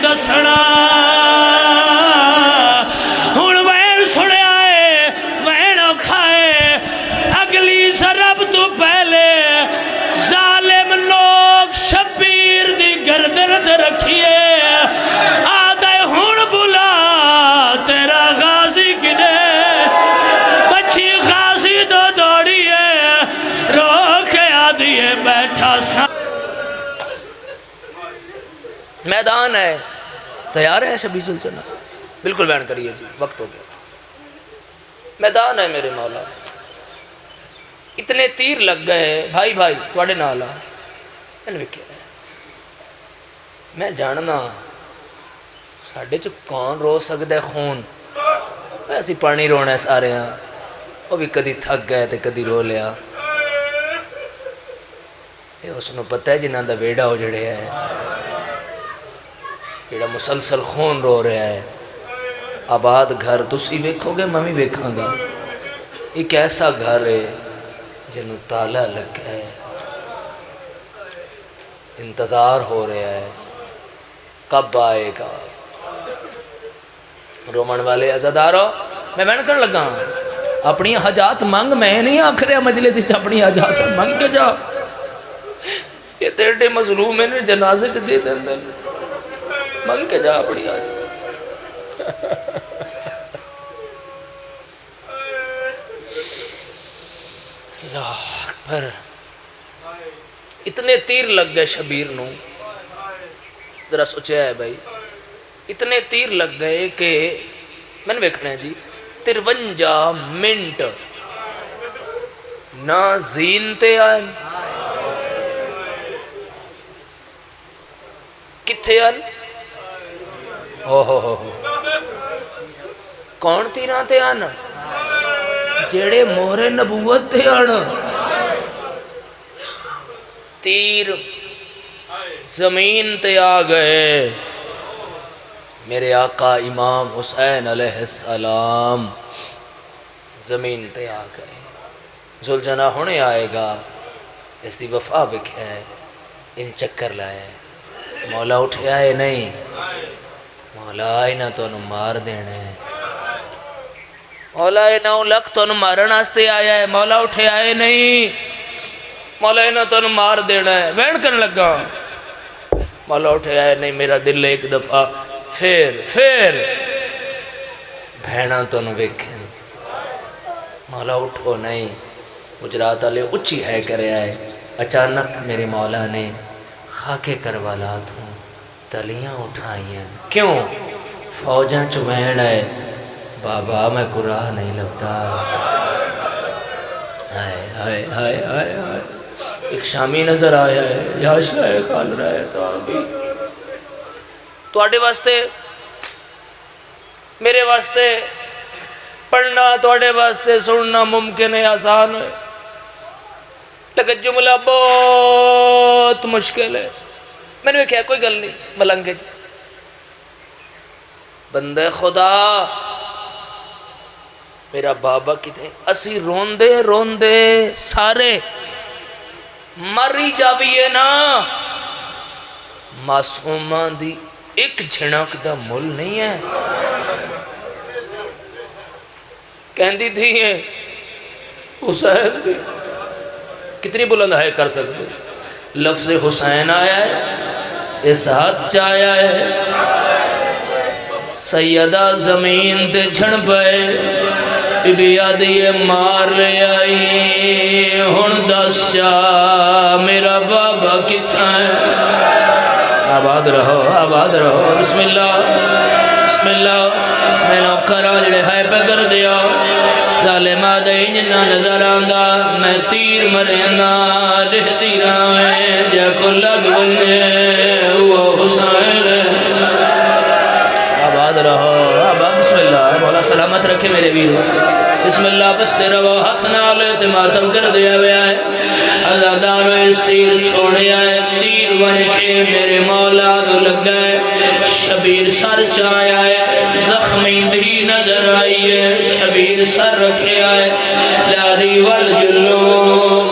दसना हुण वैन सुनिया है वैन औखा है अगली सरब तो पहले जालिम लोग शबीर दी गर्दन ते रखिए आदे हुण बुला तेरा गाजी किने बच्ची गाजी तो दौड़ी है रो के आदि है बैठा सा मैदान है तैयार है शबीर सुल्ताना बिल्कुल बयान करिए जी वक्त हो गया मैदान है मेरे मौला इतने तीर लग गए भाई भाई थोड़े नाल मैंने वेख्या मैं जानना साढ़े च कौन रो सकता है खून ऐसी पानी रोना सारे वो भी कदी थक गए तो कदी रो लिया ये उसनों पता है जिन्हों का वेड़ा उजड़िया है जेड़ा मुसलसल खून रो रहा है आबाद घर तुसी वेखोगे मैं भी वेखांगा एक ऐसा घर है जिन्हों ताला लगा है इंतज़ार हो रहा है कब आएगा रोमन वाले अज़ादारो मैं बहन कर लगा अपनी हजात मंग मैं नहीं आख रहा मजलिस अपनी हजात मंग के जा ये तेरे मजलूम है जनाजे के दे देंगे मंग के जा अपनी आज पर इतने तीर लग गए शबीर नू जरा सोचा है भाई इतने तीर लग गए कि मैंने वेखना है जी 53 मिनट ना जीन ते आए किथे आए ओहो कौन तीरां ते आन जेड़े मोहरे नबूवत ते आन तीर जमीन ते आ गए मेरे आका इमाम हुसैन अलैहिस्सलाम जमीन ते आ गए जुलझना होने आएगा इसकी वफा विख्या है इन चक्कर लाया मौला उठया है नहीं मौला इन्हें तो मार देना है मौला 9 लाख तो मारन वास्ते आया है मौला उठे आए नहीं मौला इन्हें तो मार देना है वहन कर लगा मौला उठे आए नहीं मेरा दिल एक दफा फिर भैना तो वेखे मौला उठो नहीं गुजरात वाले उच्ची है करे आए अचानक मेरे मौला ने खाके करवालात हूँ तलियाँ उठाई क्यों फौजा चुमैन है बाबा मैं कुराह नहीं लगता हाय हाय हाय हाय हाय एक शामी नजर आया है या शायद काल रहा है तो अभी तुहाडे वास्ते मेरे वास्ते पढ़ना तुहाडे वास्ते सुनना मुमकिन है आसान है लेकिन जुमला बहुत मुश्किल है मैंने क्या कोई गल नहीं मलंगे बंदे खुदा मेरा बाबा कितने असी रोंदे रोंदे सारे मरी जाविए ना मासूमा दी एक झिणक दा मुल नहीं है कहती थी हुसैन दी कितनी बुलंद है कर सकते लफ्ज़ हुसैन आया है इस हाथ च आया है सैयदा जमीन ते झण पे बीबी आदि मार ले आई हुण दस मेरा बाबा कितना है आबाद रहो बिस्मिल्लाह मैं नौकरा जड़े है पे कर दिया जालिमा दे जिन्ना नजर आंदा मैं तीर मरेंदा दिखती रहे जे को लग बने वो हुसैन आबाद रहो बिस्मिल्लाह मौला सलामत रखे मेरे वीर बिस्मिल्लाह बसते रहो हाथ नाल ते मातम कर दिया गया है अज़ादार इस तीर छोड़े आए तीर वन के मेरे मौला को लग गए शबीर सर चाया है जख्मी भी नजर आई है शबीर सर रखे आए लारी वल जुल्लो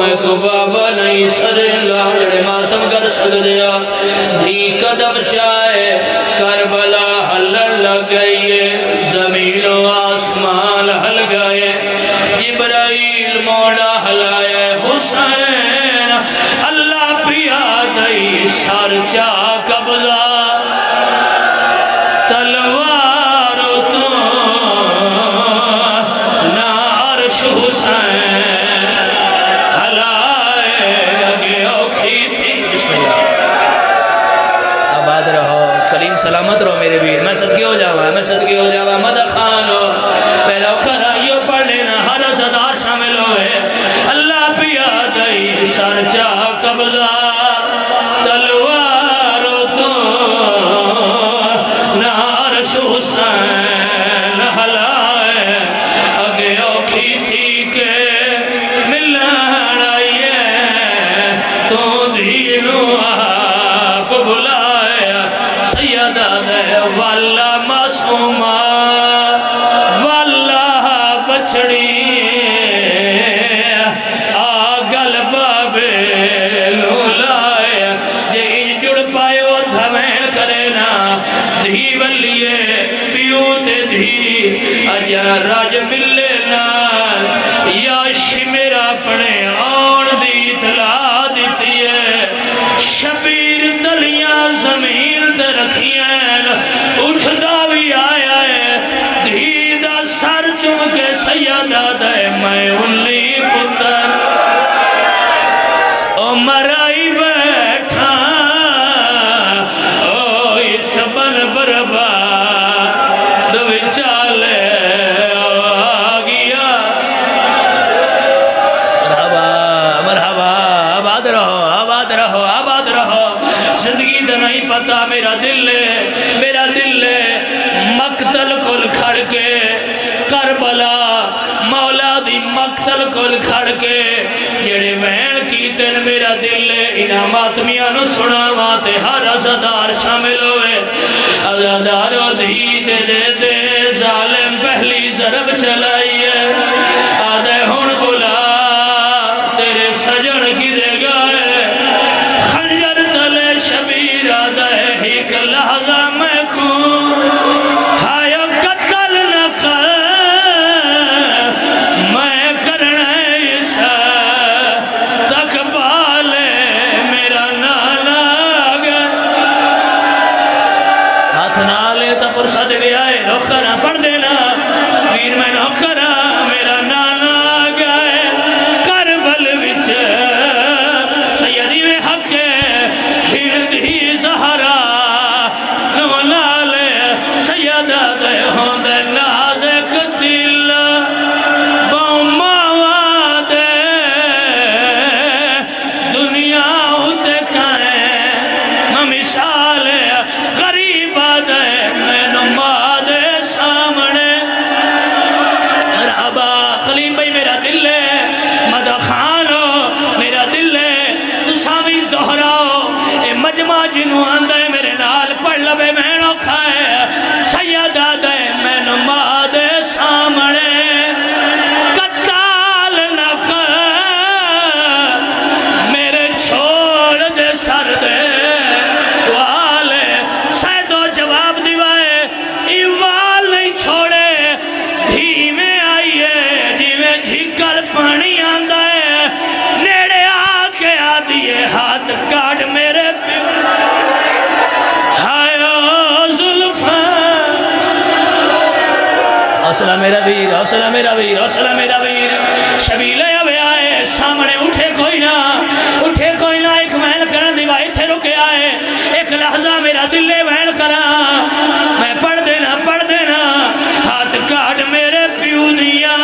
मैं को बाबा नहीं सरेगा मातम कर सकते धी कदम चाहे कर کلیم سلامت رہو میرے ویر میں صدقے ہو جاوا مدد خان ہو پہلا کرائیو پڑھ لینا ہر صدار شامل ہوئے اللہ پیا دئی سر چاہ قبضہ تلوارو تو نارش حسین حلائے اگے اوکھی تھی کہ ملن آئیے تو دینو آپ بلائے سیدہ دے والا معصومہ والا بچڑی آگل بابے لولائے جے جڑ پائے وہ دھمین کرے نا دھی ولیے پیوتے دھی اجا راج ملے نا یا شمیر اپنے آن دی اطلاع دیتی ہے شبیر دلیاں زمین تے رکھیاں اٹھ دا بھی آیا ہے دھی دا سر چم کے سیدہ دے میں انلی پتر او مرائی بیٹھا او اس بن برباد وچالے آگیا مرحبا آباد رہو زندگی دا نہیں پتا میرا دل مقتل کل کھڑ کے کربلا مولا دی مقتل کل کھڑ کے جڑے وین کی دن میرا دل انعامات میانو سنا ماتے ہر عزدار شامل ہوئے عزدارو دھی دے ظالم پہلی ضرب چلائی ہے آدھے ہون بلا تیرے سجن کی دے گئے خنجر تلے شبیر آدھے ایک لحظہ میں کون ہائیو قتل نہ کر میں کرنے اسا تک بالے میرا نانا گئے ہاتھ نالے تا پرسد گیا ہے نوکرہ پڑھ دینا ویر میں نوکرہ میرا نانا گئے کربل وچ سیدی میں حق کے کھیل دی زہرا نولالے سیدہ دے ہوں دے نازک دل بوماوا دے دنیا ہوتے کائیں مثال غریب دے میں نماد سامنے مرحبا کلیم بھائی میرا دل ہے مدد خانو میرا دل ہے تو سامی دہراؤ اے مجمع جنو آندے میرے نال پڑھ لبے مینو کھائے سیدہ دے میں نماد سامنے قتال نہ کر میرے چھوڑ دے سر دے والے سیدو جواب دیوائے ایوال نہیں چھوڑے دھی میں آئیے جی میں جھکر پانی آندہ ہے نیڑے آکے آدھیے ہاتھ کاٹ میرے ہائیو ظلفہ حوصلہ میرا ویر شبیلے ابے آئے سامنے اٹھے کوئی نہ ایک محل کرن دیوائی تھے رکے آئے ایک لحظہ میرا دلے محل کرا میں پڑھ دینا ہاتھ کاٹ میرے پیو دیا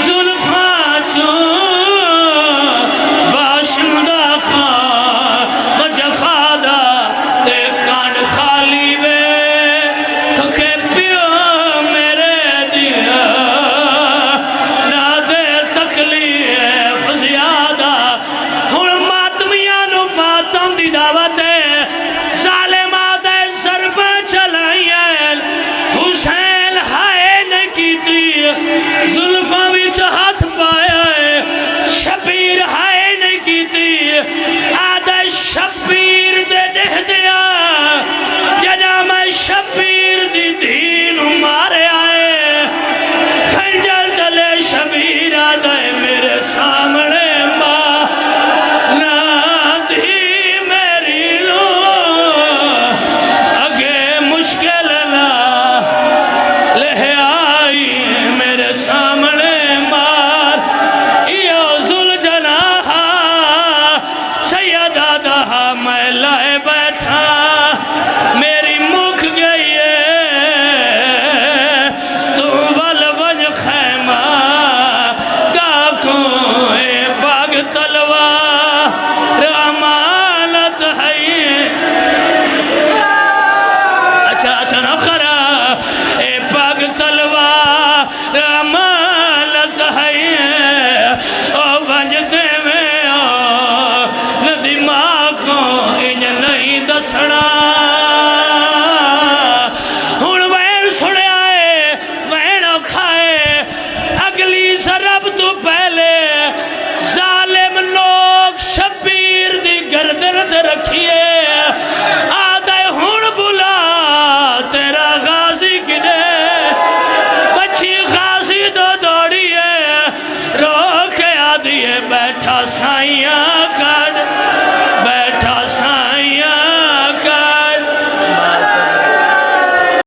ظلفاں چون باشندہ خان مجفادہ تے کانڈ خالی وے کہ پیو میرے دیا نازے تک بیٹھا سائیاں کر